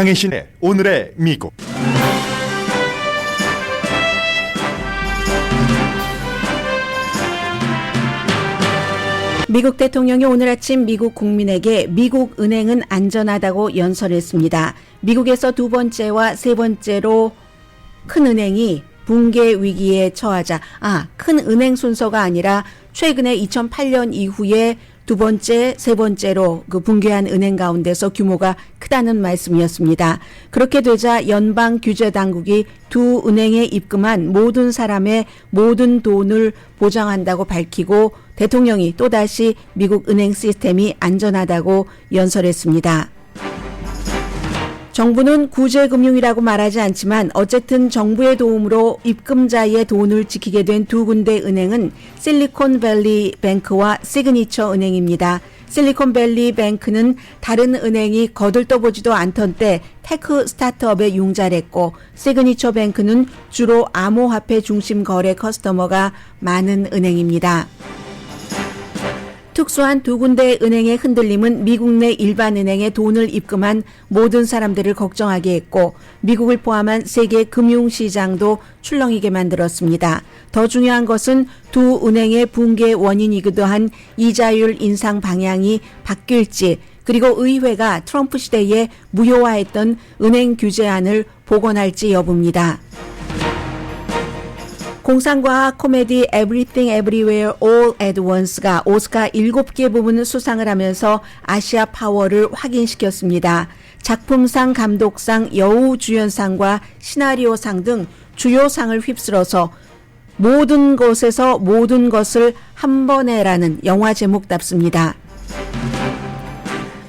강혜신의 오늘의 미국. 미국 대통령이 오늘 아침 미국 국민에게 미국 은행은 안전하다고 연설했습니다. 미국에서 두 번째와 세 번째로 큰 은행이 붕괴 위기에 처하자, 큰 은행 순서가 아니라 최근에 2008년 이후에 두 번째, 세 번째로 그 붕괴한 은행 가운데서 규모가 크다는 말씀이었습니다. 그렇게 되자 연방 규제 당국이 두 은행에 입금한 모든 사람의 모든 돈을 보장한다고 밝히고 대통령이 또다시 미국 은행 시스템이 안전하다고 연설했습니다. 정부는 구제금융이라고 말하지 않지만 어쨌든 정부의 도움으로 입금자의 돈을 지키게 된 두 군데 은행은 실리콘밸리 뱅크와 시그니처 은행입니다. 실리콘밸리 뱅크는 다른 은행이 거들떠보지도 않던 때 테크 스타트업에 융자했고 시그니처 뱅크는 주로 암호화폐 중심 거래 커스터머가 많은 은행입니다. 특수한 두 군데 은행의 흔들림은 미국 내 일반 은행에 돈을 입금한 모든 사람들을 걱정하게 했고 미국을 포함한 세계 금융시장도 출렁이게 만들었습니다. 더 중요한 것은 두 은행의 붕괴 원인이기도 한 이자율 인상 방향이 바뀔지 그리고 의회가 트럼프 시대에 무효화했던 은행 규제안을 복원할지 여부입니다. 공상과학 코미디 Everything Everywhere All at Once가 오스카 7개 부문 수상을 하면서 아시아 파워를 확인시켰습니다. 작품상, 감독상, 여우주연상과 시나리오상 등 주요 상을 휩쓸어서 모든 곳에서 모든 것을 한 번에라는 영화 제목답습니다.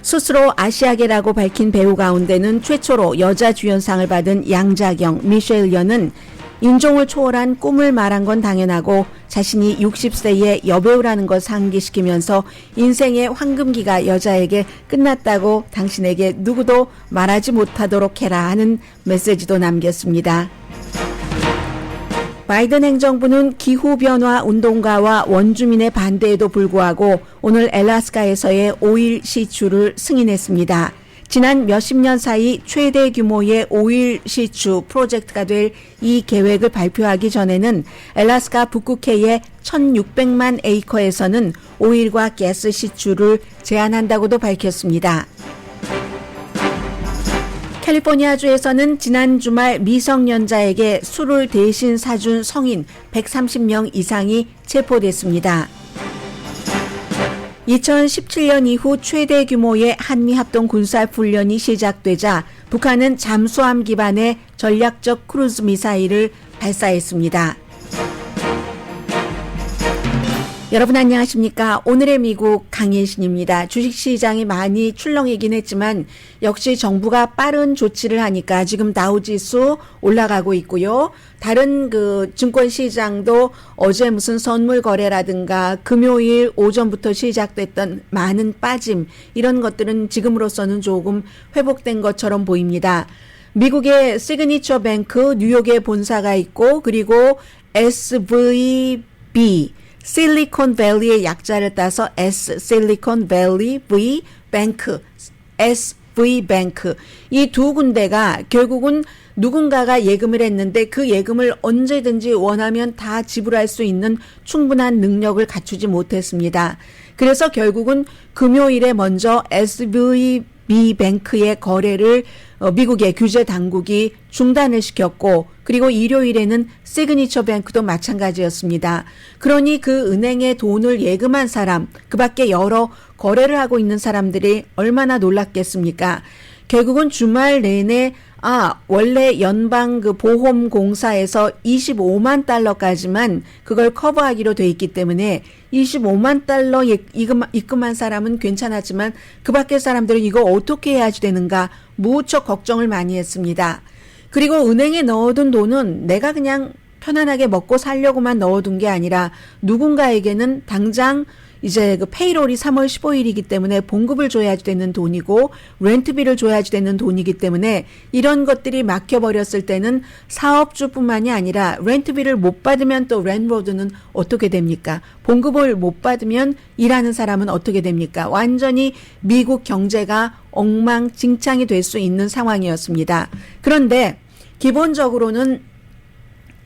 스스로 아시아계라고 밝힌 배우 가운데는 최초로 여자 주연상을 받은 양자경, 미셸 연은 인종을 초월한 꿈을 말한 건 당연하고 자신이 60세의 여배우라는 걸 상기시키면서 인생의 황금기가 여자에게 끝났다고 당신에게 누구도 말하지 못하도록 해라 하는 메시지도 남겼습니다. 바이든 행정부는 기후변화 운동가와 원주민의 반대에도 불구하고 오늘 엘라스카에서의 오일 시추를 승인했습니다. 지난 몇십 년 사이 최대 규모의 오일 시추 프로젝트가 될 이 계획을 발표하기 전에는 엘라스카 북극해의 1600만 에이커에서는 오일과 가스 시추를 제한한다고도 밝혔습니다. 캘리포니아주에서는 지난 주말 미성년자에게 술을 대신 사준 성인 130명 이상이 체포됐습니다. 2017년 이후 최대 규모의 한미합동 군사훈련이 시작되자 북한은 잠수함 기반의 전략적 크루즈 미사일을 발사했습니다. 여러분 안녕하십니까? 오늘의 미국 강예신입니다. 주식시장이 많이 출렁이긴 했지만 역시 정부가 빠른 조치를 하니까 지금 다우지수 올라가고 있고요. 다른 증권시장도 어제 무슨 선물 거래라든가 금요일 오전부터 시작됐던 많은 빠짐 이런 것들은 지금으로서는 조금 회복된 것처럼 보입니다. 미국의 시그니처 뱅크 뉴욕에 본사가 있고 그리고 SVB 실리콘밸리의 약자를 따서 S 실리콘밸리 V 뱅크 SV 뱅크 이 두 군데가 결국은 누군가가 예금을 했는데 그 예금을 언제든지 원하면 다 지불할 수 있는 충분한 능력을 갖추지 못했습니다. 그래서 결국은 금요일에 먼저 SVB 뱅크의 거래를 미국의 규제 당국이 중단을 시켰고 그리고 일요일에는 시그니처 뱅크도 마찬가지였습니다. 그러니 그 은행에 돈을 예금한 사람, 그 밖에 여러 거래를 하고 있는 사람들이 얼마나 놀랐겠습니까? 결국은 주말 내내 원래 연방 보험공사에서 25만 달러까지만 그걸 커버하기로 돼 있기 때문에 25만 달러 입금한 사람은 괜찮았지만 그 밖의 사람들은 이거 어떻게 해야지 되는가 무척 걱정을 많이 했습니다. 그리고 은행에 넣어둔 돈은 내가 그냥 편안하게 먹고 살려고만 넣어둔 게 아니라 누군가에게는 당장 이제 그 페이롤이 3월 15일이기 때문에 봉급을 줘야 되는 돈이고 렌트비를 줘야 되는 돈이기 때문에 이런 것들이 막혀버렸을 때는 사업주뿐만이 아니라 렌트비를 못 받으면 또 랜드로드는 어떻게 됩니까? 봉급을 못 받으면 일하는 사람은 어떻게 됩니까? 완전히 미국 경제가 엉망진창이 될 수 있는 상황이었습니다. 그런데 기본적으로는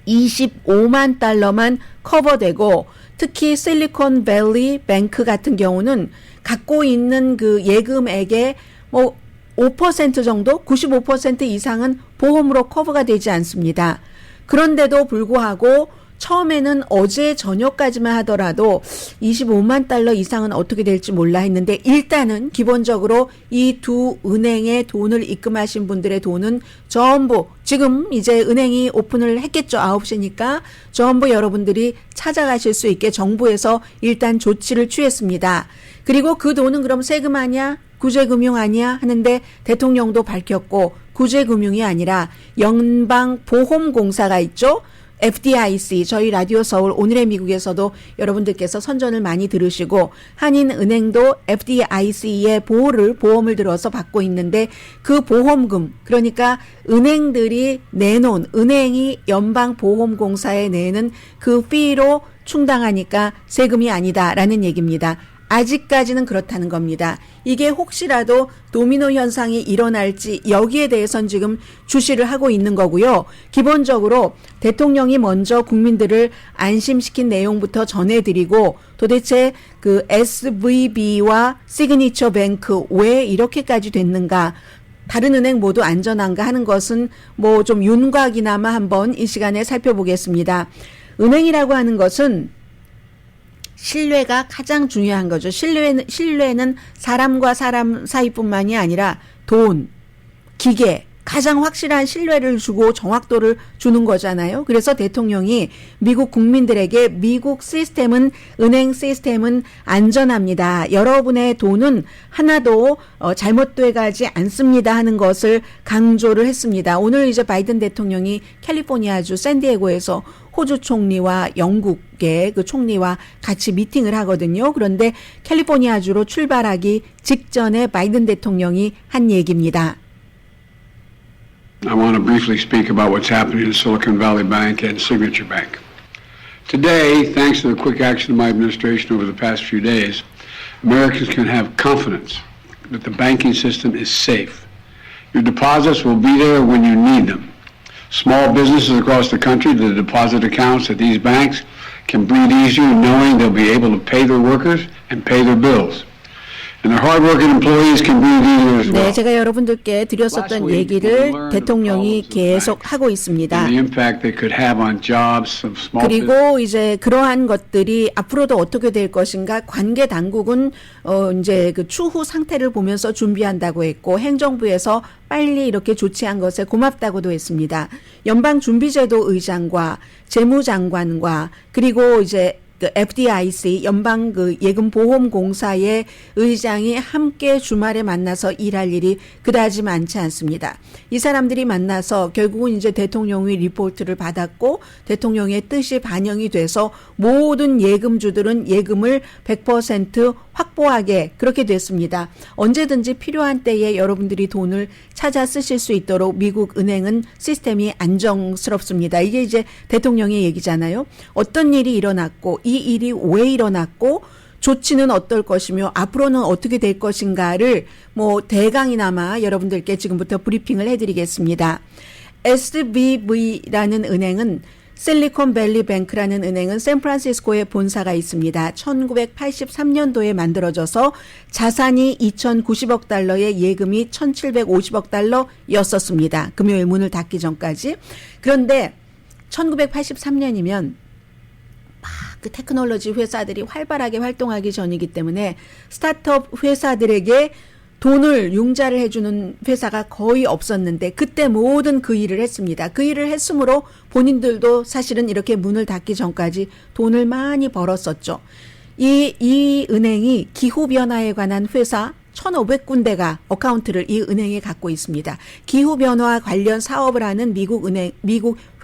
25만 달러만 커버되고 특히 실리콘밸리 뱅크 같은 경우는 갖고 있는 그 예금액의 뭐 5% 정도, 95% 이상은 보험으로 커버가 되지 않습니다. 그런데도 불구하고 처음에는 어제 저녁까지만 하더라도 25만 달러 이상은 어떻게 될지 몰라 했는데 일단은 기본적으로 이 두 은행에 돈을 입금하신 분들의 돈은 전부 지금 이제 은행이 오픈을 했겠죠. 9시니까 전부 여러분들이 찾아가실 수 있게 정부에서 일단 조치를 취했습니다. 그리고 그 돈은 그럼 세금 아니야? 구제금융 아니야? 하는데 대통령도 밝혔고 구제금융이 아니라 연방보험공사가 있죠. FDIC, 저희 라디오 서울 오늘의 미국에서도 여러분들께서 선전을 많이 들으시고 한인은행도 FDIC의 보험을 들어서 받고 있는데 그 보험금, 그러니까 은행들이 내놓은, 은행이 연방보험공사에 내는 그 피로 충당하니까 세금이 아니다라는 얘기입니다. 아직까지는 그렇다는 겁니다. 이게 혹시라도 도미노 현상이 일어날지 여기에 대해선 지금 주시를 하고 있는 거고요. 기본적으로 대통령이 먼저 국민들을 안심시킨 내용부터 전해드리고 도대체 그 SVB와 시그니처 뱅크 왜 이렇게까지 됐는가, 다른 은행 모두 안전한가 하는 것은 뭐 좀 윤곽이나마 한번 이 시간에 살펴보겠습니다. 은행이라고 하는 것은 신뢰가 가장 중요한 거죠. 신뢰는 사람과 사람 사이뿐만이 아니라 돈, 기계, 가장 확실한 신뢰를 주고 정확도를 주는 거잖아요. 그래서 대통령이 미국 국민들에게 미국 시스템은, 은행 시스템은 안전합니다. 여러분의 돈은 하나도 잘못돼 가지 않습니다 하는 것을 강조를 했습니다. 오늘 이제 바이든 대통령이 캘리포니아주 샌디에고에서 호주 총리와 영국의 그 총리와 같이 미팅을 하거든요. 그런데 캘리포니아주로 출발하기 직전에 바이든 대통령이 한 얘기입니다. I want to briefly speak about what's happening in Silicon Valley Bank and Signature Bank. Today, thanks to the quick action of my administration over the past few days, Americans can have confidence that the banking system is safe. Your deposits will be there when you need them. Small businesses across the country, the deposit accounts at these banks can breathe easier knowing they'll be able to pay their workers and pay their bills. And their hard-working employees can breathe easier as well. 네, 제가 여러분들께 드렸었던 얘기를 대통령이 계속 하고 있습니다. 그리고 이제 그러한 것들이 앞으로도 어떻게 될 것인가, 관계 당국은 이제 그 추후 상태를 보면서 준비한다고 했고 행정부에서 빨리 이렇게 조치한 것에 고맙다고도 했습니다. 연방준비제도 의장과 재무장관과 그리고 이제 그 FDIC 연방 그 예금보험공사의 의장이 함께 주말에 만나서 일할 일이 그다지 많지 않습니다. 이 사람들이 만나서 결국은 이제 대통령이 리포트를 받았고 대통령의 뜻이 반영이 돼서 모든 예금주들은 예금을 100% 확보하게 그렇게 됐습니다. 언제든지 필요한 때에 여러분들이 돈을 찾아 쓰실 수 있도록 미국 은행은 시스템이 안정스럽습니다. 이게 이제 대통령의 얘기잖아요. 어떤 일이 일어났고 이 일이 왜 일어났고 조치는 어떨 것이며 앞으로는 어떻게 될 것인가를 뭐 대강이나마 여러분들께 지금부터 브리핑을 해드리겠습니다. SVB라는 은행은 실리콘밸리 뱅크라는 은행은 샌프란시스코에 본사가 있습니다. 1983년도에 만들어져서 자산이 2,090억 달러에 예금이 1,750억 달러였었습니다. 금요일 문을 닫기 전까지. 그런데 1983년이면 그 테크놀로지 회사들이 활발하게 활동하기 전이기 때문에 스타트업 회사들에게 돈을 융자를 해주는 회사가 거의 없었는데 그때 모든 그 일을 했습니다. 그 일을 했으므로 본인들도 사실은 이렇게 문을 닫기 전까지 돈을 많이 벌었었죠. 이 은행이 기후변화에 관한 회사 1,500군데가 어카운트를 이 은행에 갖고 있습니다. 기후변화 관련 사업을 하는 미국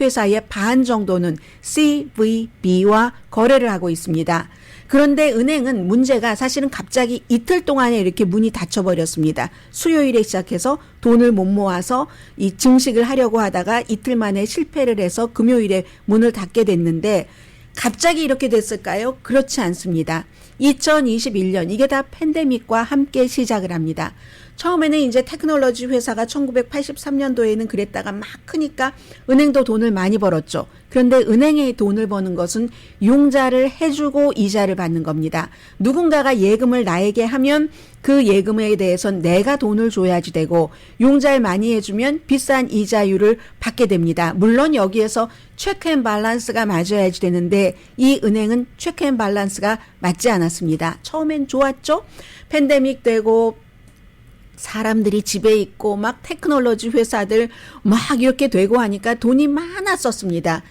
회사의 반 정도는 CVB와 거래를 하고 있습니다. 그런데 은행은 문제가 사실은 갑자기 이틀 동안에 이렇게 문이 닫혀버렸습니다. 수요일에 시작해서 돈을 못 모아서 이 증식을 하려고 하다가 이틀 만에 실패를 해서 금요일에 문을 닫게 됐는데 갑자기 이렇게 됐을까요? 그렇지 않습니다. 2021년 이게 다 팬데믹과 함께 시작을 합니다. 처음에는 이제 테크놀로지 회사가 1983년도에는 그랬다가 막 크니까 은행도 돈을 많이 벌었죠. 그런데 은행에 돈을 버는 것은 융자를 해주고 이자를 받는 겁니다. 누군가가 예금을 나에게 하면 그 예금에 대해서는 내가 돈을 줘야지 되고 융자를 많이 해주면 비싼 이자율을 받게 됩니다. 물론 여기에서 체크 앤 밸런스가 맞아야지 되는데 이 은행은 체크 앤 밸런스가 맞지 않았습니다. 처음엔 좋았죠. 팬데믹 되고 사람들이 집에 있고 막 테크놀로지 회사들 막 이렇게 되고 하니까 돈이 많았었습니다.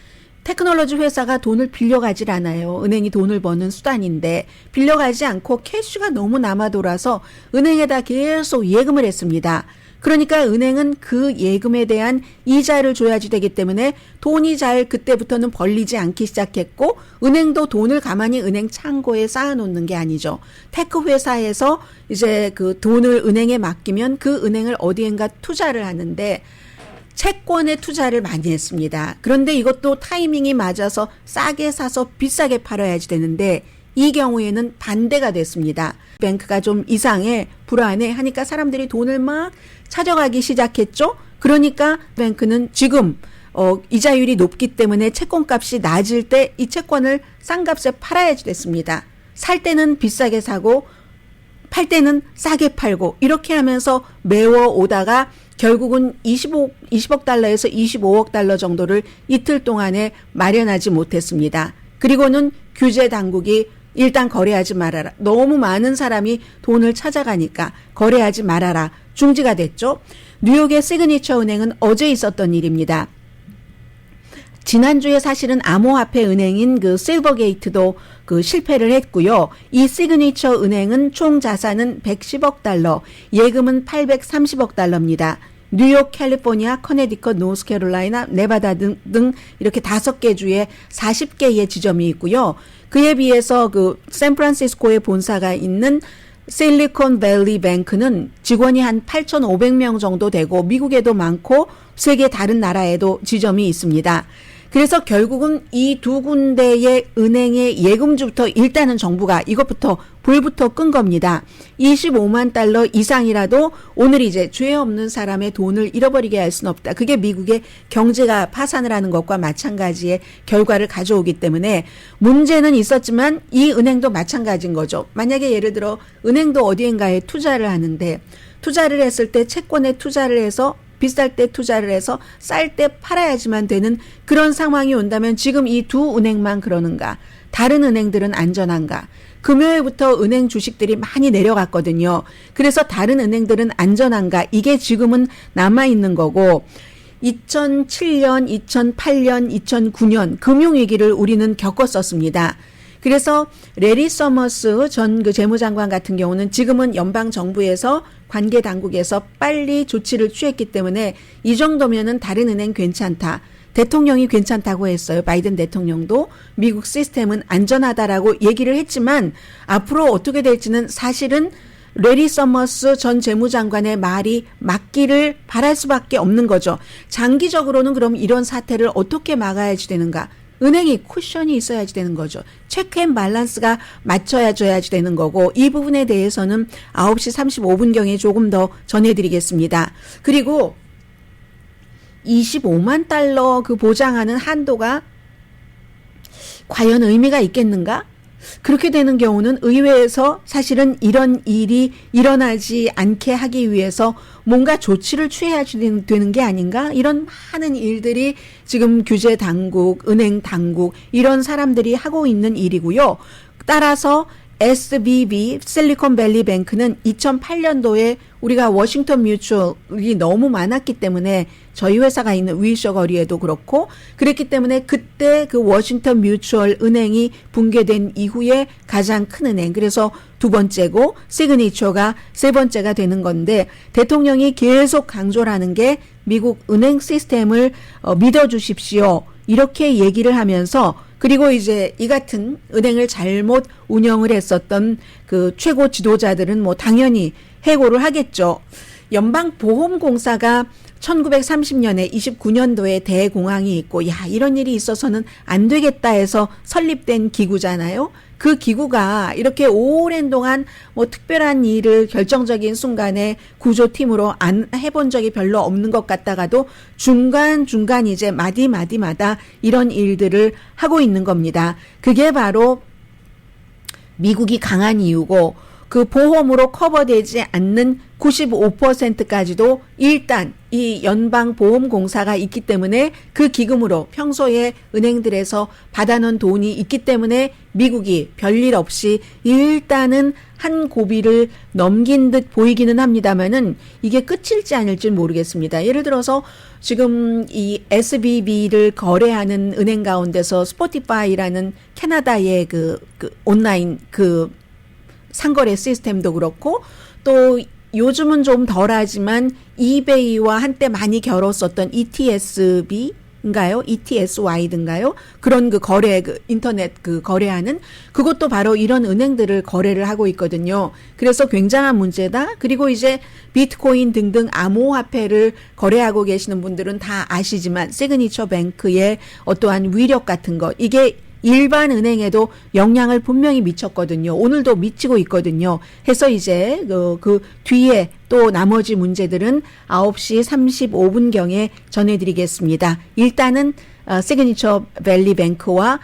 테크놀로지 회사가 돈을 빌려가질 않아요. 은행이 돈을 버는 수단인데 빌려가지 않고 캐시가 너무 남아 돌아서 은행에다 계속 예금을 했습니다. 그러니까 은행은 그 예금에 대한 이자를 줘야지 되기 때문에 돈이 잘 그때부터는 벌리지 않기 시작했고 은행도 돈을 가만히 은행 창고에 쌓아놓는 게 아니죠. 테크 회사에서 이제 그 돈을 은행에 맡기면 그 은행을 어디엔가 투자를 하는데 채권에 투자를 많이 했습니다. 그런데 이것도 타이밍이 맞아서 싸게 사서 비싸게 팔아야지 되는데 이 경우에는 반대가 됐습니다. 뱅크가 좀 이상해, 불안해 하니까 사람들이 돈을 막 찾아가기 시작했죠. 그러니까 뱅크는 지금 이자율이 높기 때문에 채권값이 낮을 때 이 채권을 싼 값에 팔아야지 됐습니다. 살 때는 비싸게 사고 팔 때는 싸게 팔고 이렇게 하면서 메워 오다가 결국은 20억 달러에서 25억 달러 정도를 이틀 동안에 마련하지 못했습니다. 그리고는 규제 당국이 일단 거래하지 말아라. 너무 많은 사람이 돈을 찾아가니까 거래하지 말아라. 중지가 됐죠. 뉴욕의 시그니처 은행은 어제 있었던 일입니다. 지난주에 사실은 암호화폐 은행인 그 실버게이트도 그 실패를 했고요. 이 시그니처 은행은 총 자산은 110억 달러, 예금은 830억 달러입니다. 뉴욕, 캘리포니아, 커네디컷, 노스캐롤라이나, 네바다 등 이렇게 5개 주에 40개의 지점이 있고요. 그에 비해서 그 샌프란시스코에 본사가 있는 실리콘밸리 뱅크는 직원이 한 8,500명 정도 되고 미국에도 많고 세계 다른 나라에도 지점이 있습니다. 그래서 결국은 이 두 군데의 은행의 예금주부터 일단은 정부가 이것부터 불부터 끈 겁니다. 25만 달러 이상이라도 오늘 이제 죄 없는 사람의 돈을 잃어버리게 할 수는 없다. 그게 미국의 경제가 파산을 하는 것과 마찬가지의 결과를 가져오기 때문에 문제는 있었지만 이 은행도 마찬가지인 거죠. 만약에 예를 들어 은행도 어디엔가에 투자를 하는데 투자를 했을 때 채권에 투자를 해서 비쌀 때 투자를 해서 쌀 때 팔아야지만 되는 그런 상황이 온다면 지금 이 두 은행만 그러는가? 다른 은행들은 안전한가? 금요일부터 은행 주식들이 많이 내려갔거든요. 그래서 다른 은행들은 안전한가? 이게 지금은 남아있는 거고 2007년, 2008년, 2009년 금융위기를 우리는 겪었었습니다. 그래서 레리 서머스 전 그 재무장관 같은 경우는 지금은 연방정부에서 관계 당국에서 빨리 조치를 취했기 때문에 이 정도면은 다른 은행 괜찮다. 대통령이 괜찮다고 했어요. 바이든 대통령도 미국 시스템은 안전하다라고 얘기를 했지만 앞으로 어떻게 될지는 사실은 레리 서머스 전 재무장관의 말이 맞기를 바랄 수밖에 없는 거죠. 장기적으로는 그럼 이런 사태를 어떻게 막아야지 되는가? 은행이 쿠션이 있어야지 되는 거죠. 체크 앤 밸런스가 맞춰야지 되는 거고 이 부분에 대해서는 9시 35분경에 조금 더 전해드리겠습니다. 그리고 25만 달러 그 보장하는 한도가 과연 의미가 있겠는가? 그렇게 되는 경우는 의회에서 사실은 이런 일이 일어나지 않게 하기 위해서 뭔가 조치를 취해야 되는 게 아닌가? 이런 많은 일들이 지금 규제 당국, 은행 당국 이런 사람들이 하고 있는 일이고요. 따라서 SVB, 실리콘밸리 뱅크는 2008년도에 우리가 워싱턴 뮤추얼이 너무 많았기 때문에 저희 회사가 있는 위셔 거리에도 그렇고 그랬기 때문에 그때 그 워싱턴 뮤추얼 은행이 붕괴된 이후에 가장 큰 은행 그래서 두 번째고 시그니처가 세 번째가 되는 건데 대통령이 계속 강조를 하는 게 미국 은행 시스템을 믿어주십시오. 이렇게 얘기를 하면서 그리고 이제 이 같은 은행을 잘못 운영을 했었던 그 최고 지도자들은 뭐 당연히 해고를 하겠죠. 연방보험공사가 1930년에 29년도에 대공황이 있고 야 이런 일이 있어서는 안 되겠다 해서 설립된 기구잖아요. 그 기구가 이렇게 오랜 동안 뭐 특별한 일을 결정적인 순간에 구조팀으로 안 해본 적이 별로 없는 것 같다가도 중간중간 이제 마디마디마다 이런 일들을 하고 있는 겁니다. 그게 바로 미국이 강한 이유고 그 보험으로 커버되지 않는 95%까지도 일단 이 연방보험공사가 있기 때문에 그 기금으로 평소에 은행들에서 받아놓은 돈이 있기 때문에 미국이 별일 없이 일단은 한 고비를 넘긴 듯 보이기는 합니다만은 이게 끝일지 아닐지 모르겠습니다. 예를 들어서 지금 이 SVB를 거래하는 은행 가운데서 스포티파이라는 캐나다의 그 온라인 그 상거래 시스템도 그렇고 또 요즘은 좀 덜하지만 이베이와 한때 많이 겨뤘었던 ETSB인가요? ETSY든가요? 그런 그 거래 그 인터넷 그 거래하는 그것도 바로 이런 은행들을 거래를 하고 있거든요. 그래서 굉장한 문제다. 그리고 이제 비트코인 등등 암호화폐를 거래하고 계시는 분들은 다 아시지만 시그니처 뱅크의 어떠한 위력 같은 거 이게 일반 은행에도 영향을 분명히 미쳤거든요. 오늘도 미치고 있거든요. 해서 이제 그 뒤에 또 나머지 문제들은 9시 35분경에 전해드리겠습니다. 일단은 시그니처 밸리 뱅크와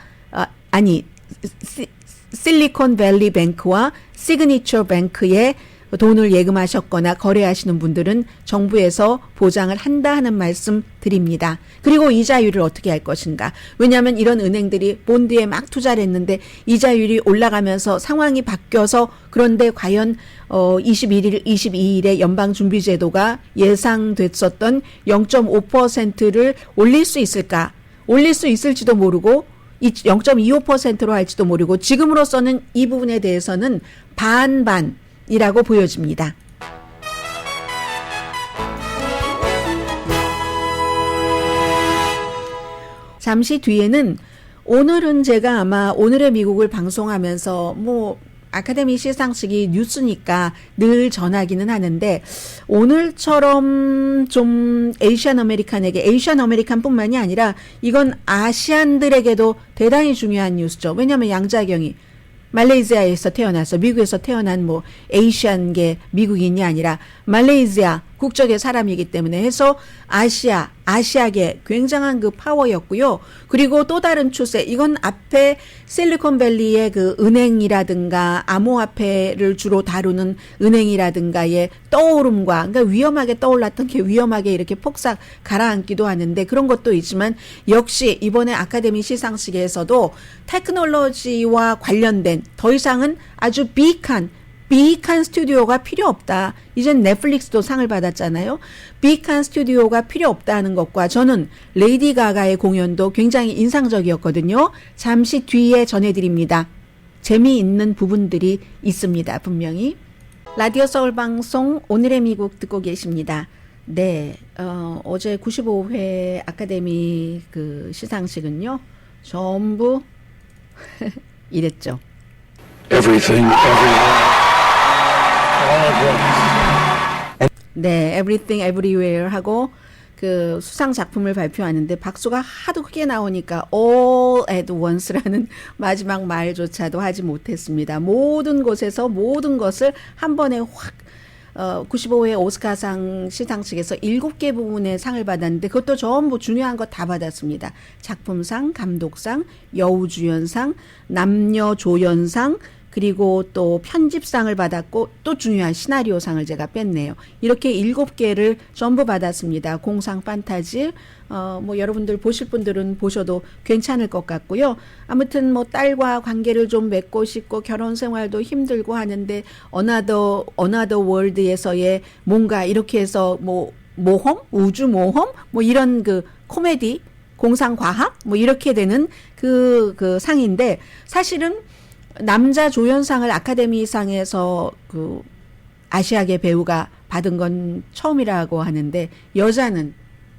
실리콘 밸리 뱅크와 시그니처 뱅크의 돈을 예금하셨거나 거래하시는 분들은 정부에서 보장을 한다 하는 말씀 드립니다. 그리고 이자율을 어떻게 할 것인가. 왜냐하면 이런 은행들이 본드에 막 투자를 했는데 이자율이 올라가면서 상황이 바뀌어서 그런데 과연 21일, 22일에 연방준비제도가 예상됐었던 0.5%를 올릴 수 있을까. 올릴 수 있을지도 모르고 0.25%로 할지도 모르고 지금으로서는 이 부분에 대해서는 반반이라고 보여집니다. 잠시 뒤에는 오늘은 제가 아마 오늘의 미국을 방송하면서 뭐 아카데미 시상식이 뉴스니까 늘 전하기는 하는데 오늘처럼 좀 에이시안 아메리칸뿐만이 아니라 이건 아시안들에게도 대단히 중요한 뉴스죠. 왜냐하면 양자경이 말레이시아에서 태어나서 미국에서 태어난 뭐 에이시안계 미국인이 아니라 말레이시아 국적의 사람이기 때문에 해서 아시아계 굉장한 그 파워였고요. 그리고 또 다른 추세, 이건 앞에 실리콘밸리의 그 은행이라든가 암호화폐를 주로 다루는 은행이라든가의 떠오름과 그러니까 위험하게 떠올랐던 게 위험하게 이렇게 폭삭 가라앉기도 하는데 그런 것도 있지만 역시 이번에 아카데미 시상식에서도 테크놀로지와 관련된 더 이상은 아주 비익한 스튜디오가 필요 없다. 이젠 넷플릭스도 상을 받았잖아요. 비익한 스튜디오가 필요 없다는 것과 저는 레이디 가가의 공연도 굉장히 인상적이었거든요. 잠시 뒤에 전해드립니다. 재미있는 부분들이 있습니다. 분명히. 라디오 서울 방송 오늘의 미국 듣고 계십니다. 네, 어제 95회 아카데미 그 시상식은요. 전부 이랬죠. Everything, everywhere. 네, Everything Everywhere 하고 그 수상 작품을 발표하는데 박수가 하도 크게 나오니까 All at Once라는 마지막 말조차도 하지 못했습니다. 모든 곳에서 모든 것을 한 번에 확 95회 오스카상 시상식에서 7개 부문의 상을 받았는데 그것도 전부 중요한 거 다 받았습니다. 작품상, 감독상, 여우주연상, 남녀조연상, 그리고 또 편집상을 받았고 또 중요한 시나리오상을 제가 뺐네요. 이렇게 7개를 전부 받았습니다. 공상 판타지 뭐 여러분들 보실 분들은 보셔도 괜찮을 것 같고요. 아무튼 뭐 딸과 관계를 좀 맺고 싶고 결혼 생활도 힘들고 하는데 Another World에서의 뭔가 이렇게 해서 뭐 모험, 우주 모험 뭐 이런 그 코미디, 공상과학 뭐 이렇게 되는 그 상인데 사실은 남자 조연상을 아카데미상에서 그 아시아계 배우가 받은 건 처음이라고 하는데 여자는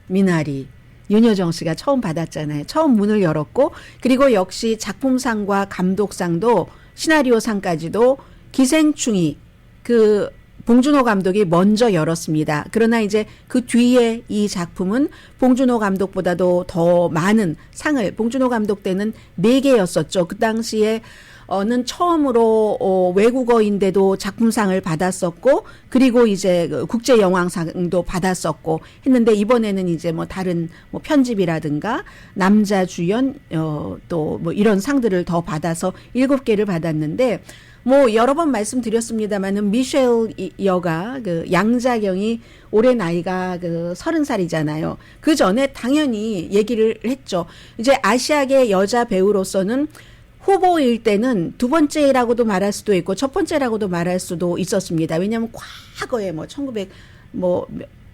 미나리, 윤여정 씨가 처음 받았잖아요. 처음 문을 열었고 그리고 역시 작품상과 감독상도 시나리오상까지도 기생충이 그 봉준호 감독이 먼저 열었습니다. 그러나 이제 그 뒤에 이 작품은 봉준호 감독보다도 더 많은 상을 봉준호 감독 때는 4개였었죠. 그 당시에 는 처음으로 외국어인데도 작품상을 받았었고 그리고 이제 국제 영화상도 받았었고 했는데 이번에는 이제 뭐 다른 뭐 편집이라든가 남자 주연 또 뭐 이런 상들을 더 받아서 7개를 받았는데 뭐 여러 번 말씀드렸습니다만은 미셸 여가 그 양자경이 올해 나이가 그 30살이잖아요. 그 전에 당연히 얘기를 했죠. 이제 아시아계 여자 배우로서는 후보일 때는 두 번째라고도 말할 수도 있고 첫 번째라고도 말할 수도 있었습니다. 왜냐하면 과거에 뭐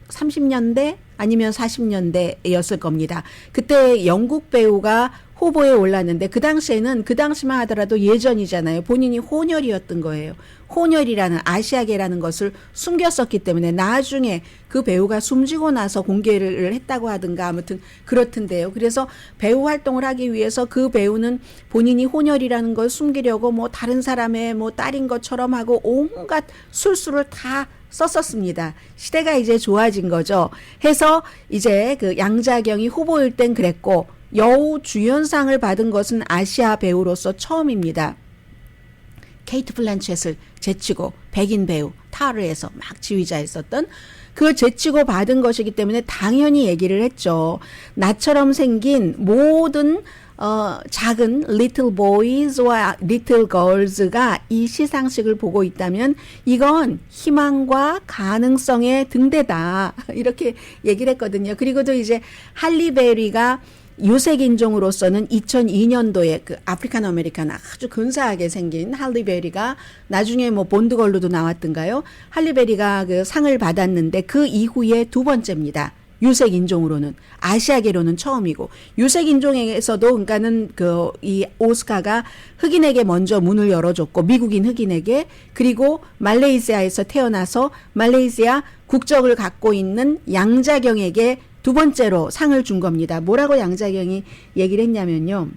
30년대 아니면 40년대였을 겁니다. 그때 영국 배우가 후보에 올랐는데 그 당시만 하더라도 예전이잖아요. 본인이 혼혈이었던 거예요. 혼혈이라는 아시아계라는 것을 숨겼었기 때문에 나중에 그 배우가 숨지고 나서 공개를 했다고 하든가 아무튼 그렇던데요. 그래서 배우 활동을 하기 위해서 그 배우는 본인이 혼혈이라는 걸 숨기려고 뭐 다른 사람의 뭐 딸인 것처럼 하고 온갖 술수를 다 썼었습니다. 시대가 이제 좋아진 거죠. 해서 이제 그 양자경이 후보일 땐 그랬고 여우 주연상을 받은 것은 아시아 배우로서 처음입니다. 케이트 블란쳇을 제치고 백인 배우 타르에서 막 지휘자 했었던 그 제치고 받은 것이기 때문에 당연히 얘기를 했죠. 나처럼 생긴 모든 작은 little boys와 little girls가 이 시상식을 보고 있다면 이건 희망과 가능성의 등대다. 이렇게 얘기를 했거든요. 그리고 또 이제 할리베리가 유색 인종으로서는 2002년도에 그 아프리칸 아메리칸 아주 근사하게 생긴 할리베리가 나중에 뭐 본드걸로도 나왔던가요? 할리베리가 그 상을 받았는데 그 이후에 두 번째입니다. 유색 인종으로는 아시아계로는 처음이고 유색 인종에서도 그러니까는 그 이 오스카가 흑인에게 먼저 문을 열어줬고 미국인 흑인에게 그리고 말레이시아에서 태어나서 말레이시아 국적을 갖고 있는 양자경에게 두 번째로 상을 준 겁니다. 뭐라고 양자경이 얘기를 했냐면요.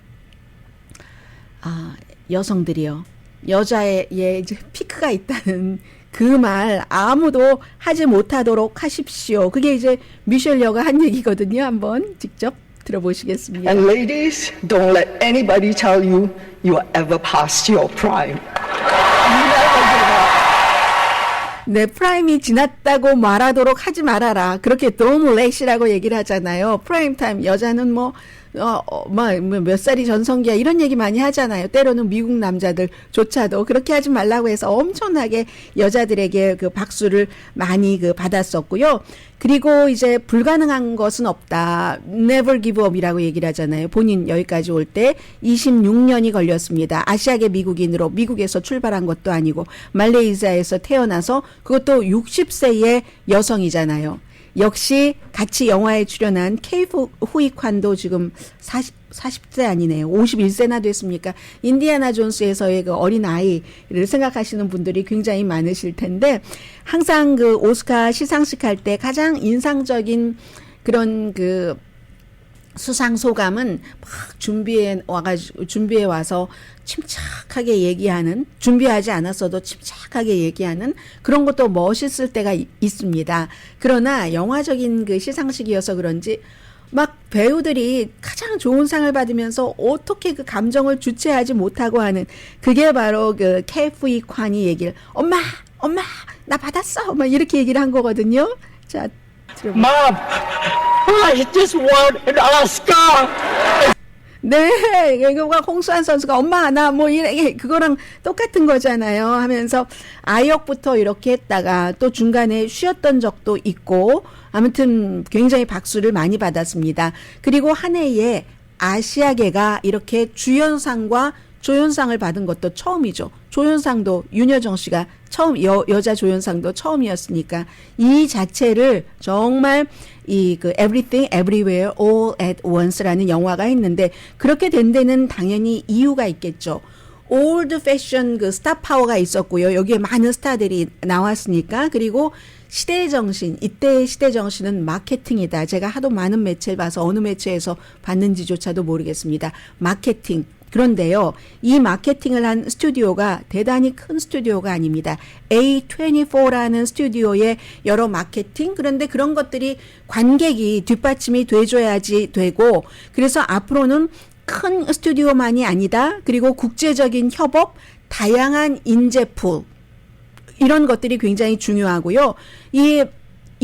여성들이요. 여자의 이제 피크가 있다는 그 말 아무도 하지 못하도록 하십시오. 그게 이제 미셸 여가 한 얘기거든요. 한번 직접 들어보시겠습니다. And ladies, don't let anybody tell you you are ever past your prime. 네, 프라임이 지났다고 말하도록 하지 말아라. 그렇게 don't let이라고 얘기를 하잖아요. 프라임 타임 여자는 몇 살이 전성기야 이런 얘기 많이 하잖아요. 때로는 미국 남자들조차도 그렇게 하지 말라고 해서 엄청나게 여자들에게 그 박수를 많이 그 받았었고요. 그리고 이제 불가능한 것은 없다. never give up이라고 얘기를 하잖아요. 본인 여기까지 올 때 26년이 걸렸습니다. 아시아계 미국인으로 미국에서 출발한 것도 아니고 말레이시아에서 태어나서 그것도 60세의 여성이잖아요. 역시 같이 영화에 출연한 케이프 후이칸도 지금 40세 아니네요. 51세나 됐습니까? 인디아나 존스에서의 그 어린 아이를 생각하시는 분들이 굉장히 많으실 텐데 항상 그 오스카 시상식 할 때 가장 인상적인 그런 그 수상 소감은 막 준비해 와서 침착하게 얘기하는, 준비하지 않았어도 침착하게 얘기하는 그런 것도 멋있을 때가 있습니다. 그러나 영화적인 그 시상식이어서 그런지 막 배우들이 가장 좋은 상을 받으면서 어떻게 그 감정을 주체하지 못하고 하는 그게 바로 그 케이프이 칸이 얘기를 엄마 나 받았어 막 이렇게 얘기를 한 거거든요. 자, 들어보세요. Mom, I just won an Oscar. 네, 이거가 홍수환 선수가 엄마 나 뭐 이래 그거랑 똑같은 거잖아요 하면서 아역부터 이렇게 했다가 또 중간에 쉬었던 적도 있고 아무튼 굉장히 박수를 많이 받았습니다. 그리고 한 해에 아시아계가 이렇게 주연상과 조연상을 받은 것도 처음이죠. 조연상도 윤여정 씨가 처음 여자 조연상도 처음이었으니까 이 자체를 정말 이 그 Everything Everywhere All at Once라는 영화가 했는데 그렇게 된 데는 당연히 이유가 있겠죠. 올드 패션 그 스타 파워가 있었고요. 여기에 많은 스타들이 나왔으니까 그리고 시대의 정신, 이때의 시대 정신은 마케팅이다. 제가 하도 많은 매체를 봐서 어느 매체에서 봤는지조차도 모르겠습니다. 마케팅. 그런데요, 이 마케팅을 한 스튜디오가 대단히 큰 스튜디오가 아닙니다. A24라는 스튜디오의 여러 마케팅, 그런데 그런 것들이 관객이 뒷받침이 돼줘야지 되고, 그래서 앞으로는 큰 스튜디오만이 아니다. 그리고 국제적인 협업, 다양한 인재풀, 이런 것들이 굉장히 중요하고요. 이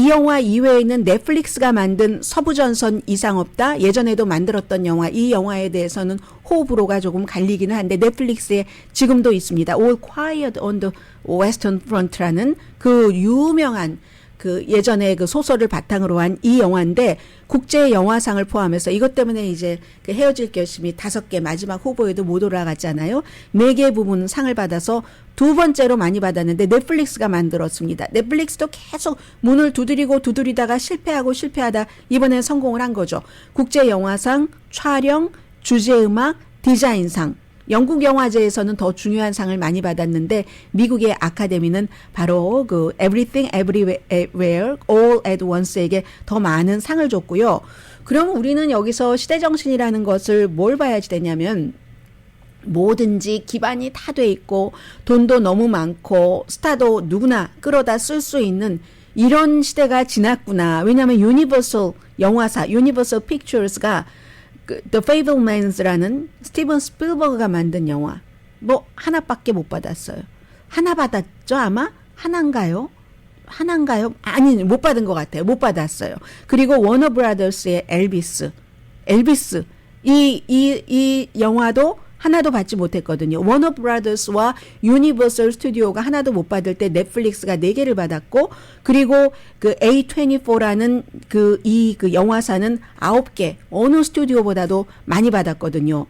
영화 이외에는 넷플릭스가 만든 서부전선 이상 없다. 예전에도 만들었던 영화. 이 영화에 대해서는 호불호가 조금 갈리기는 한데 넷플릭스에 지금도 있습니다. All Quiet on the Western Front라는 그 유명한 그 예전에 그 소설을 바탕으로 한 이 영화인데 국제 영화상을 포함해서 이것 때문에 이제 그 헤어질 결심이 5개 마지막 후보에도 못 올라갔잖아요. 4개 부분 상을 받아서 두 번째로 많이 받았는데 넷플릭스가 만들었습니다. 넷플릭스도 계속 문을 두드리다가 실패하다 이번엔 성공을 한 거죠. 국제 영화상, 촬영, 주제음악, 디자인상. 영국 영화제에서는 더 중요한 상을 많이 받았는데 미국의 아카데미는 바로 그 Everything Everywhere All at Once에게 더 많은 상을 줬고요. 그럼 우리는 여기서 시대정신이라는 것을 뭘 봐야지 되냐면 뭐든지 기반이 다 돼 있고 돈도 너무 많고 스타도 누구나 끌어다 쓸 수 있는 이런 시대가 지났구나. 왜냐하면 유니버설 영화사, 유니버설 픽처스가 The Fabelmans라는 스티븐 스필버그가 만든 영화 뭐 하나밖에 못 받았어요. 하나 받았죠 아마? 하나인가요? 아니 못 받은 것 같아요. 못 받았어요. 그리고 워너 브라더스의 엘비스 이 영화도 하나도 받지 못했거든요. 워너 브라더스와 유니버설 스튜디오가 하나도 못 받을 때 넷플릭스가 4개를 받았고, 그리고 그 A24라는 그 영화사는 9개, 어느 스튜디오보다도 많이 받았거든요.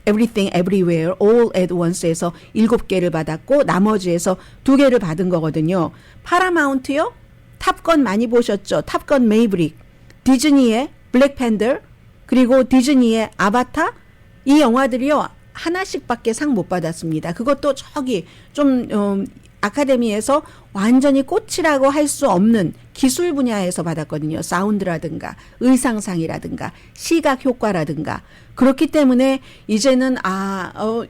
Everything Everywhere All at Once에서 7개를 받았고, 나머지에서 2개를 받은 거거든요. 파라마운트요? 탑건 많이 보셨죠? 탑건 메이브릭, 디즈니의 블랙팬더, 그리고 디즈니의 아바타, 이 영화들이요. 하나씩밖에 상 못 받았습니다. 그것도 저기 좀 아카데미에서 완전히 꽃이라고 할 수 없는 기술 분야에서 받았거든요. 사운드라든가 의상상이라든가 시각 효과라든가. 그렇기 때문에 이제는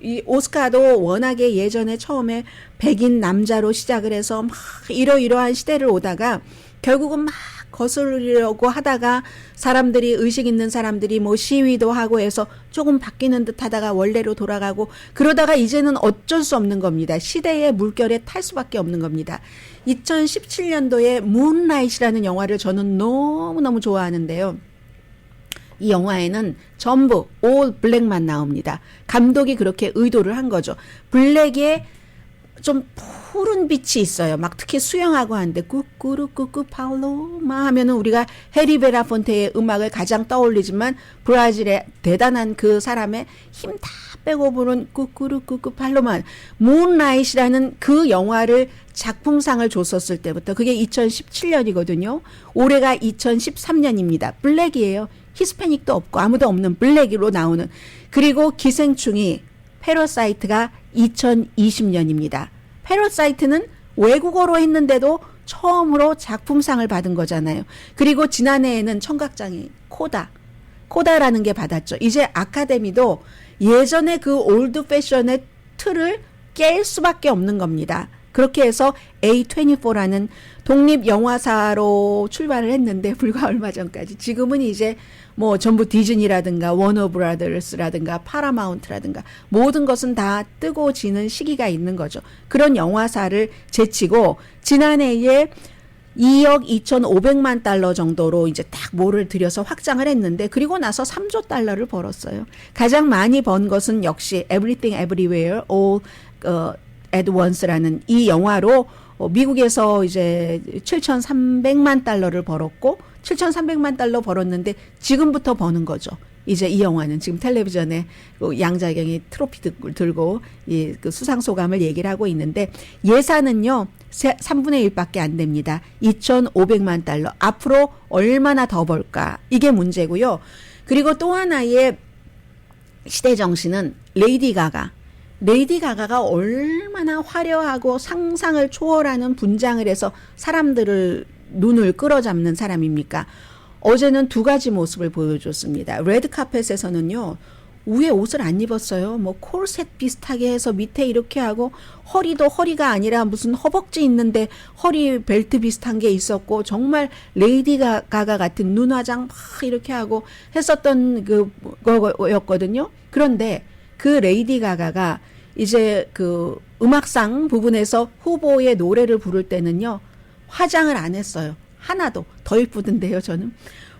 이 오스카도 워낙에 예전에 처음에 백인 남자로 시작을 해서 막 이러이러한 시대를 오다가 결국은 막 거스르려고 하다가 사람들이 의식 있는 사람들이 뭐 시위도 하고 해서 조금 바뀌는 듯 하다가 원래로 돌아가고 그러다가 이제는 어쩔 수 없는 겁니다. 시대의 물결에 탈 수밖에 없는 겁니다. 2017년도에 문라이트라는 영화를 저는 너무너무 좋아하는데요. 이 영화에는 전부 올 블랙만 나옵니다. 감독이 그렇게 의도를 한 거죠. 블랙에 좀 푸른 빛이 있어요. 막 특히 수영하고 하는데 꾸꾸루꾸꾸 팔로마 하면은 우리가 해리 베라폰테의 음악을 가장 떠올리지만 브라질의 대단한 그 사람의 힘 다 빼고 부른 꾸꾸루꾸꾸 팔로마 문라이트라는 그 영화를 작품상을 줬었을 때부터 그게 2017년이거든요. 올해가 2013년입니다. 블랙이에요. 히스패닉도 없고 아무도 없는 블랙으로 나오는 그리고 기생충이 패러사이트가 2020년입니다. 패러사이트는 외국어로 했는데도 처음으로 작품상을 받은 거잖아요. 그리고 지난해에는 청각장애인 코다라는 게 받았죠. 이제 아카데미도 예전에 그 올드 패션의 틀을 깰 수밖에 없는 겁니다. 그렇게 해서 A24라는 독립영화사로 출발을 했는데 불과 얼마 전까지 지금은 이제 뭐 전부 디즈니라든가 워너브라더스라든가 파라마운트라든가 모든 것은 다 뜨고 지는 시기가 있는 거죠. 그런 영화사를 제치고 지난해에 2억 2,500만 달러 정도로 이제 딱 뭐를 들여서 확장을 했는데 그리고 나서 3조 달러를 벌었어요. 가장 많이 번 것은 역시 Everything Everywhere All at Once라는 이 영화로 미국에서 이제 7,300만 달러를 벌었고 7,300만 달러 벌었는데 지금부터 버는 거죠. 이제 이 영화는 지금 텔레비전에 양자경이 트로피 들고 그 수상 소감을 얘기를 하고 있는데 예산은요 3분의 1밖에 안 됩니다. 2,500만 달러. 앞으로 얼마나 더 벌까? 이게 문제고요. 그리고 또 하나의 시대 정신은 레이디 가가. 레이디 가가가 얼마나 화려하고 상상을 초월하는 분장을 해서 사람들을 눈을 끌어잡는 사람입니까? 어제는 두 가지 모습을 보여줬습니다. 레드카펫에서는요. 위에 옷을 안 입었어요. 뭐 콜셋 비슷하게 해서 밑에 이렇게 하고 허리도 허리가 아니라 무슨 허벅지 있는데 허리 벨트 비슷한 게 있었고 정말 레이디 가가 같은 눈 화장 막 이렇게 하고 했었던 그거였거든요. 그런데 그 레이디 가가가 이제 그 음악상 부분에서 후보의 노래를 부를 때는요. 화장을 안 했어요. 하나도. 더 이쁘던데요, 저는.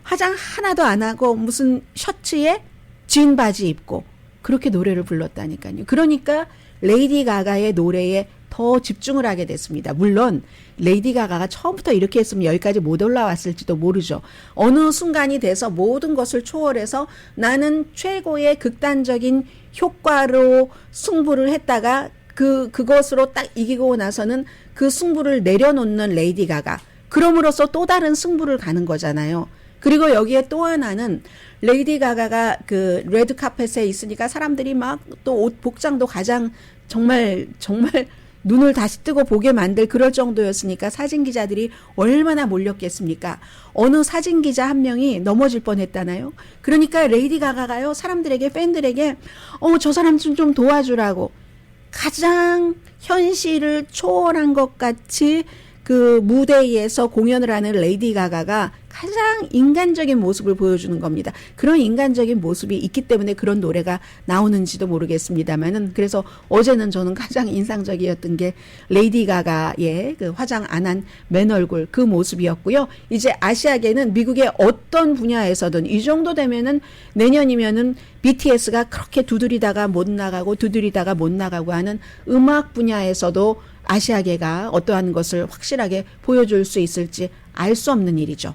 화장 하나도 안 하고 무슨 셔츠에 진 바지 입고 그렇게 노래를 불렀다니까요. 그러니까 레이디 가가의 노래에 더 집중을 하게 됐습니다. 물론 레이디 가가가 처음부터 이렇게 했으면 여기까지 못 올라왔을지도 모르죠. 어느 순간이 돼서 모든 것을 초월해서 나는 최고의 극단적인 효과로 승부를 했다가 그것으로 딱 이기고 나서는 그 승부를 내려놓는 레이디 가가. 그럼으로써 또 다른 승부를 가는 거잖아요. 그리고 여기에 또 하나는 레이디 가가가 그 레드 카펫에 있으니까 사람들이 막 또 옷 복장도 가장 정말 눈을 다시 뜨고 보게 만들 그럴 정도였으니까 사진 기자들이 얼마나 몰렸겠습니까? 어느 사진 기자 한 명이 넘어질 뻔했다나요? 그러니까 레이디 가가가요 사람들에게 팬들에게 저 사람 좀 도와주라고 가장 현실을 초월한 것 같이 그 무대에서 공연을 하는 레이디 가가가 가장 인간적인 모습을 보여주는 겁니다. 그런 인간적인 모습이 있기 때문에 그런 노래가 나오는지도 모르겠습니다만은 그래서 어제는 저는 가장 인상적이었던 게 레이디 가가의 그 화장 안 한 맨 얼굴 그 모습이었고요. 이제 아시아계는 미국의 어떤 분야에서든 이 정도 되면은 내년이면은 BTS가 그렇게 두드리다가 못 나가고 두드리다가 못 나가고 하는 음악 분야에서도 아시아계가 어떠한 것을 확실하게 보여줄 수 있을지 알 수 없는 일이죠.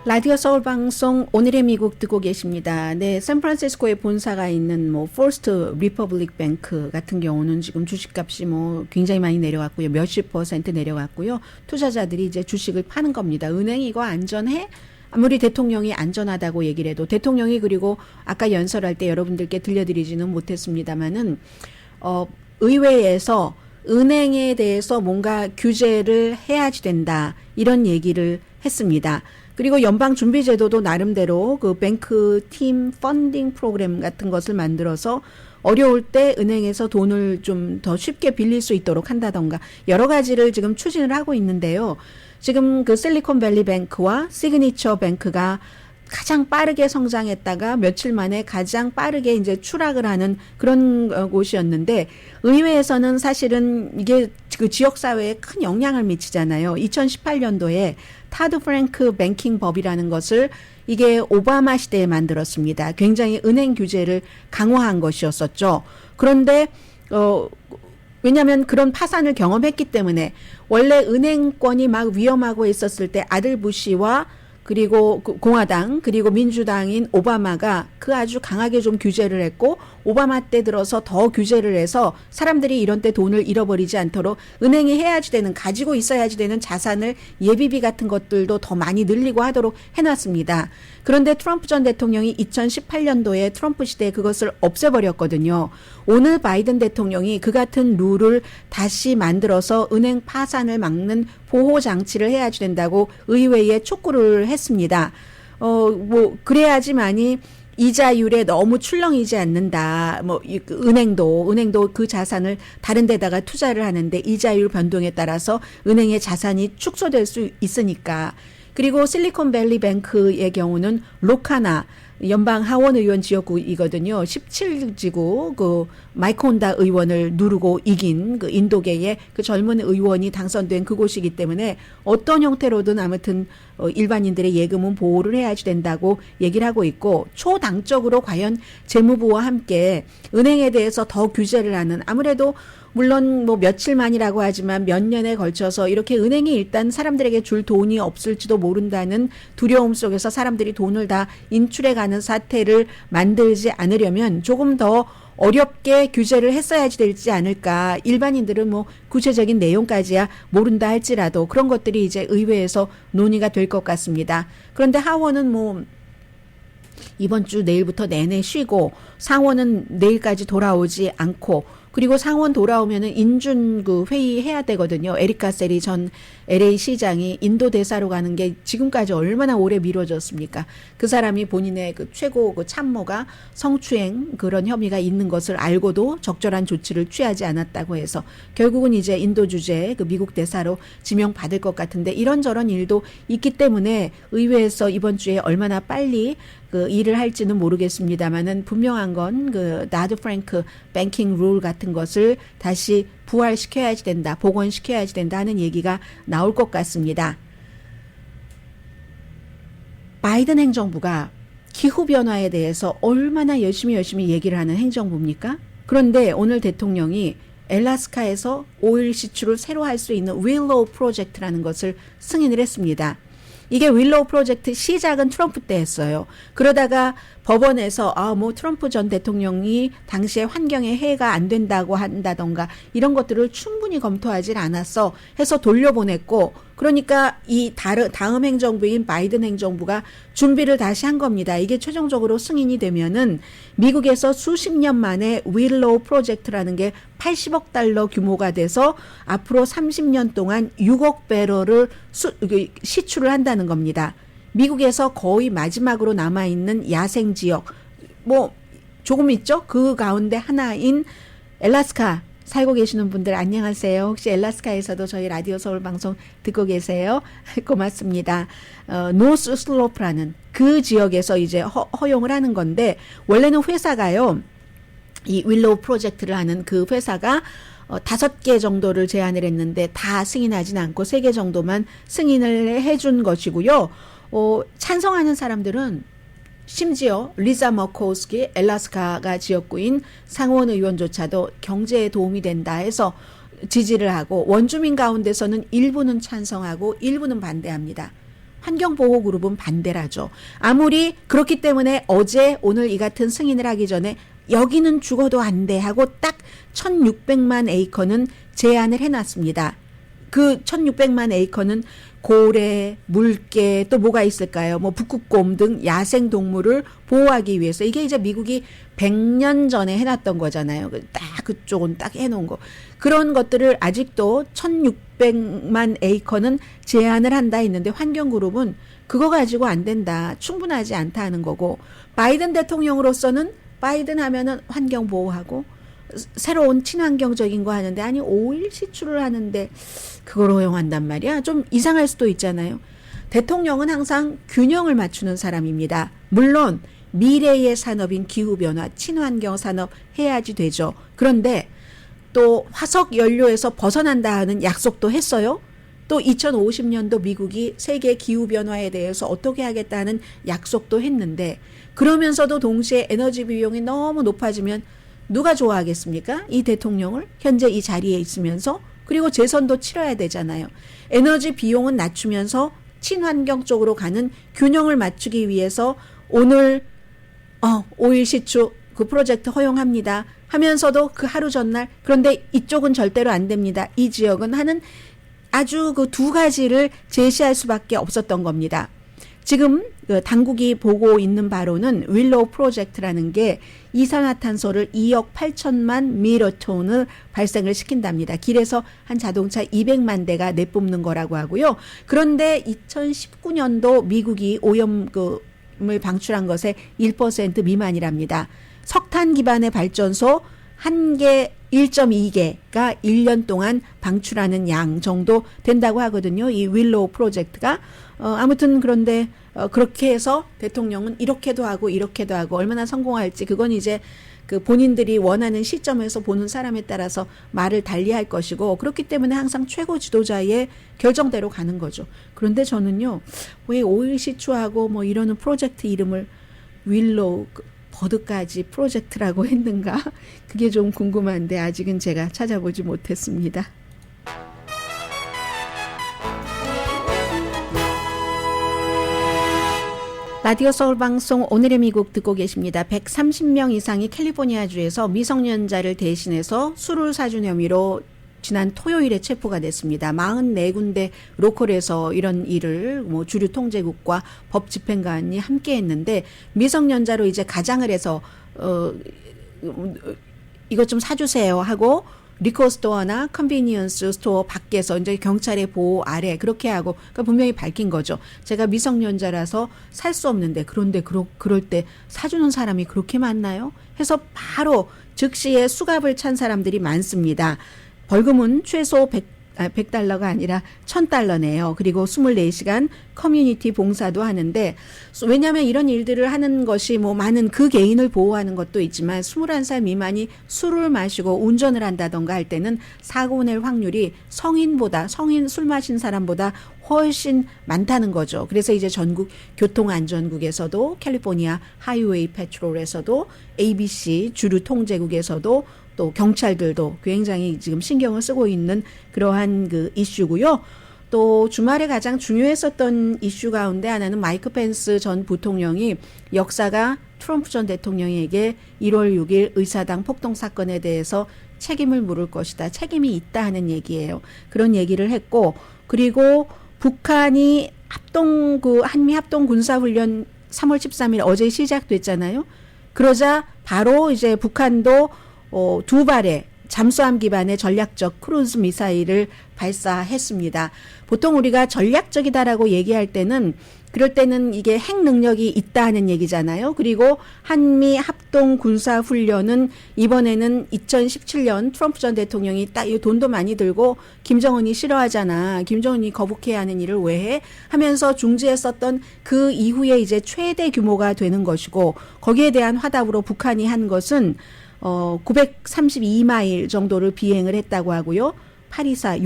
라디오 서울 방송 오늘의 미국 듣고 계십니다. 네, 샌프란시스코에 본사가 있는 뭐 퍼스트 리퍼블릭 뱅크 같은 경우는 지금 주식값이 뭐 굉장히 많이 내려왔고요. 몇십 % 내려왔고요. 투자자들이 이제 주식을 파는 겁니다. 은행이 이거 안전해? 아무리 대통령이 안전하다고 얘기를 해도 대통령이 그리고 아까 연설할 때 여러분들께 들려드리지는 못했습니다만은 의회에서 은행에 대해서 뭔가 규제를 해야지 된다 이런 얘기를 했습니다. 그리고 연방준비제도도 나름대로 그 뱅크 팀 펀딩 프로그램 같은 것을 만들어서 어려울 때 은행에서 돈을 좀 더 쉽게 빌릴 수 있도록 한다던가 여러 가지를 지금 추진을 하고 있는데요. 지금 그 실리콘밸리 뱅크와 시그니처 뱅크가 가장 빠르게 성장했다가 며칠 만에 가장 빠르게 이제 추락을 하는 그런 곳이었는데 의회에서는 사실은 이게 그 지역사회에 큰 영향을 미치잖아요. 2018년도에 타드 프랭크 뱅킹 법이라는 것을 이게 오바마 시대에 만들었습니다. 굉장히 은행 규제를 강화한 것이었었죠. 그런데 왜냐하면 그런 파산을 경험했기 때문에 원래 은행권이 막 위험하고 있었을 때 아들 부시와 그리고 공화당 그리고 민주당인 오바마가 그 아주 강하게 좀 규제를 했고 오바마 때 들어서 더 규제를 해서 사람들이 이런 때 돈을 잃어버리지 않도록 은행이 해야지 되는 가지고 있어야지 되는 자산을 예비비 같은 것들도 더 많이 늘리고 하도록 해놨습니다. 그런데 트럼프 전 대통령이 2018년도에 트럼프 시대에 그것을 없애버렸거든요. 오늘 바이든 대통령이 그 같은 룰을 다시 만들어서 은행 파산을 막는 보호 장치를 해야지 된다고 의회에 촉구를 했습니다. 뭐 그래야지만이 이자율에 너무 출렁이지 않는다. 뭐 은행도 그 자산을 다른 데다가 투자를 하는데 이자율 변동에 따라서 은행의 자산이 축소될 수 있으니까. 그리고 실리콘밸리 뱅크의 경우는 로카나 연방 하원 의원 지역구이거든요. 17지구 그 마이크 혼다 의원을 누르고 이긴 그 인도계의 그 젊은 의원이 당선된 그곳이기 때문에 어떤 형태로든 아무튼 일반인들의 예금은 보호를 해야지 된다고 얘기를 하고 있고 초당적으로 과연 재무부와 함께 은행에 대해서 더 규제를 하는 아무래도 물론 뭐 며칠만이라고 하지만 몇 년에 걸쳐서 이렇게 은행이 일단 사람들에게 줄 돈이 없을지도 모른다는 두려움 속에서 사람들이 돈을 다 인출해 가는 사태를 만들지 않으려면 조금 더 어렵게 규제를 했어야지 되지 않을까. 일반인들은 뭐 구체적인 내용까지야 모른다 할지라도 그런 것들이 이제 의회에서 논의가 될 것 같습니다. 그런데 하원은 뭐 이번 주 내일부터 내내 쉬고 상원은 내일까지 돌아오지 않고 그리고 상원 돌아오면은 인준 그 회의 해야 되거든요. 에리카 세리 전 LA 시장이 인도 대사로 가는 게 지금까지 얼마나 오래 미뤄졌습니까? 그 사람이 본인의 그 최고 그 참모가 성추행 그런 혐의가 있는 것을 알고도 적절한 조치를 취하지 않았다고 해서 결국은 이제 인도 주재 그 미국 대사로 지명받을 것 같은데 이런저런 일도 있기 때문에 의회에서 이번 주에 얼마나 빨리 그 일을 할지는 모르겠습니다만은 분명한 건 그 나드 프랭크 뱅킹 룰 같은 것을 다시 부활시켜야지 된다, 복원시켜야지 된다 하는 얘기가 나올 것 같습니다. 바이든 행정부가 기후변화에 대해서 얼마나 열심히 얘기를 하는 행정부입니까? 그런데 오늘 대통령이 엘라스카에서 오일 시추를 새로 할 수 있는 윌로우 프로젝트라는 것을 승인을 했습니다. 이게 윌로우 프로젝트 시작은 트럼프 때 했어요. 그러다가 법원에서 뭐 트럼프 전 대통령이 당시에 환경에 해가 안 된다고 한다던가 이런 것들을 충분히 검토하지 않았어 해서 돌려보냈고 그러니까 이 다음 행정부인 바이든 행정부가 준비를 다시 한 겁니다. 이게 최종적으로 승인이 되면은 미국에서 수십 년 만에 윌로우 프로젝트라는 게 80억 달러 규모가 돼서 앞으로 30년 동안 6억 배럴을 시추를 한다는 겁니다. 미국에서 거의 마지막으로 남아있는 야생 지역 뭐 조금 있죠? 그 가운데 하나인 엘라스카 살고 계시는 분들 안녕하세요. 혹시 엘라스카에서도 저희 라디오 서울 방송 듣고 계세요? 고맙습니다. 노스 슬로프라는 그 지역에서 이제 허용을 하는 건데 원래는 회사가요. 이 윌로우 프로젝트를 하는 그 회사가 5개 정도를 제안을 했는데 다 승인하진 않고 3개 정도만 승인을 해준 것이고요. 찬성하는 사람들은 심지어 리자 머코스키 엘라스카가 지역구인 상원 의원조차도 경제에 도움이 된다 해서 지지를 하고 원주민 가운데서는 일부는 찬성하고 일부는 반대합니다. 환경보호그룹은 반대라죠. 아무리 그렇기 때문에 어제 오늘 이 같은 승인을 하기 전에 여기는 죽어도 안 돼 하고 딱 1600만 에이커는 제안을 해놨습니다. 그 1600만 에이커는 고래, 물개 또 뭐가 있을까요? 뭐 북극곰 등 야생 동물을 보호하기 위해서 이게 이제 미국이 100년 전에 해놨던 거잖아요. 딱 그쪽은 딱 해놓은 거. 그런 것들을 아직도 1600만 에이커는 제한을 한다 했는데 환경그룹은 그거 가지고 안 된다. 충분하지 않다 하는 거고 바이든 대통령으로서는 바이든 하면은 환경 보호하고 새로운 친환경적인 거 하는데 아니 오일 시추를 하는데 그걸 허용한단 말이야. 좀 이상할 수도 있잖아요. 대통령은 항상 균형을 맞추는 사람입니다. 물론 미래의 산업인 기후변화, 친환경 산업 해야지 되죠. 그런데 또 화석 연료에서 벗어난다 하는 약속도 했어요. 또 2050년도 미국이 세계 기후변화에 대해서 어떻게 하겠다는 약속도 했는데 그러면서도 동시에 에너지 비용이 너무 높아지면 누가 좋아하겠습니까? 이 대통령을 현재 이 자리에 있으면서 그리고 재선도 치러야 되잖아요. 에너지 비용은 낮추면서 친환경 쪽으로 가는 균형을 맞추기 위해서 오늘 오일 시추 그 프로젝트 허용합니다 하면서도 그 하루 전날 그런데 이쪽은 절대로 안 됩니다. 이 지역은 하는 아주 그 두 가지를 제시할 수밖에 없었던 겁니다. 지금 그 당국이 보고 있는 바로는 윌로우 프로젝트라는 게 이산화탄소를 2억 8천만 미러톤을 발생을 시킨답니다. 길에서 한 자동차 200만 대가 내뿜는 거라고 하고요. 그런데 2019년도 미국이 오염을 방출한 것의 1% 미만이랍니다. 석탄 기반의 발전소 한 개 1.2개가 1년 동안 방출하는 양 정도 된다고 하거든요. 이 윌로우 프로젝트가. 아무튼 그런데 그렇게 해서 대통령은 이렇게도 하고 이렇게도 하고 얼마나 성공할지 그건 이제 그 본인들이 원하는 시점에서 보는 사람에 따라서 말을 달리할 것이고 그렇기 때문에 항상 최고 지도자의 결정대로 가는 거죠. 그런데 저는요. 왜 오일 시추하고 뭐 이러는 프로젝트 이름을 윌로우 버드까지 프로젝트라고 했는가? 그게 좀 궁금한데 아직은 제가 찾아보지 못했습니다. 라디오 서울 방송 오늘의 미국 듣고 계십니다. 130명 이상이 캘리포니아주에서 미성년자를 대신해서 술을 사준 혐의로 지난 토요일에 체포가 됐습니다. 44군데 로컬에서 이런 일을 주류 통제국과 법 집행관이 함께 했는데 미성년자로 이제 가장을 해서 이것 좀 사주세요 하고 리커 스토어나 컨비니언스 스토어 밖에서 이제 경찰의 보호 아래 그렇게 하고 그러니까 분명히 밝힌 거죠. 제가 미성년자라서 살 수 없는데 그런데 그럴 때 사주는 사람이 그렇게 많나요? 해서 바로 즉시에 수갑을 찬 사람들이 많습니다. 벌금은 최소 100달러가 아니라 1000달러네요. 그리고 24시간 커뮤니티 봉사도 하는데 왜냐하면 이런 일들을 하는 것이 많은 그 개인을 보호하는 것도 있지만 21살 미만이 술을 마시고 운전을 한다던가 할 때는 사고 낼 확률이 성인 술 마신 사람보다 훨씬 많다는 거죠. 그래서 이제 전국 교통안전국에서도 캘리포니아 하이웨이 패트롤에서도 ABC 주류 통제국에서도 또 경찰들도 굉장히 지금 신경을 쓰고 있는 그러한 그 이슈고요. 또 주말에 가장 중요했었던 이슈 가운데 하나는 마이크 펜스 전 부통령이 역사가 트럼프 전 대통령에게 1월 6일 의사당 폭동 사건에 대해서 책임을 물을 것이다. 책임이 있다 하는 얘기예요. 그런 얘기를 했고 그리고 북한이 한미 합동 군사훈련 3월 13일 어제 시작됐잖아요. 그러자 바로 이제 북한도 2발의 잠수함 기반의 전략적 크루즈 미사일을 발사했습니다. 보통 우리가 전략적이다라고 얘기할 때는 그럴 때는 이게 핵 능력이 있다는 얘기잖아요. 그리고 한미 합동 군사 훈련은 이번에는 2017년 트럼프 전 대통령이 딱 돈도 많이 들고 김정은이 싫어하잖아. 김정은이 거북해야 하는 일을 왜 해? 하면서 중지했었던 그 이후에 이제 최대 규모가 되는 것이고 거기에 대한 화답으로 북한이 한 것은 932마일 정도를 비행을 했다고 하고요. 824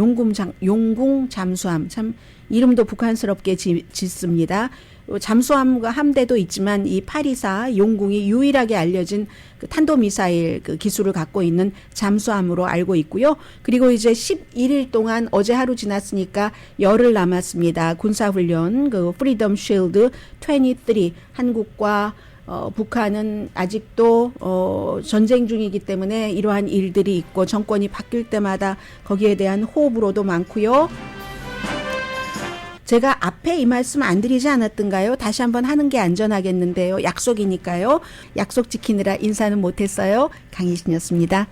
용궁 잠수함 참 이름도 북한스럽게 짓습니다. 잠수함과 함대도 있지만 이 824 용궁이 유일하게 알려진 그 탄도미사일 그 기술을 갖고 있는 잠수함으로 알고 있고요. 그리고 이제 11일 동안 어제 하루 지났으니까 열흘 남았습니다. 군사훈련 그 프리덤 쉴드 23 한국과 북한은 아직도 전쟁 중이기 때문에 이러한 일들이 있고 정권이 바뀔 때마다 거기에 대한 호불호도 많고요. 제가 앞에 이 말씀 안 드리지 않았던가요? 다시 한번 하는 게 안전하겠는데요. 약속이니까요. 약속 지키느라 인사는 못했어요. 강희신이었습니다.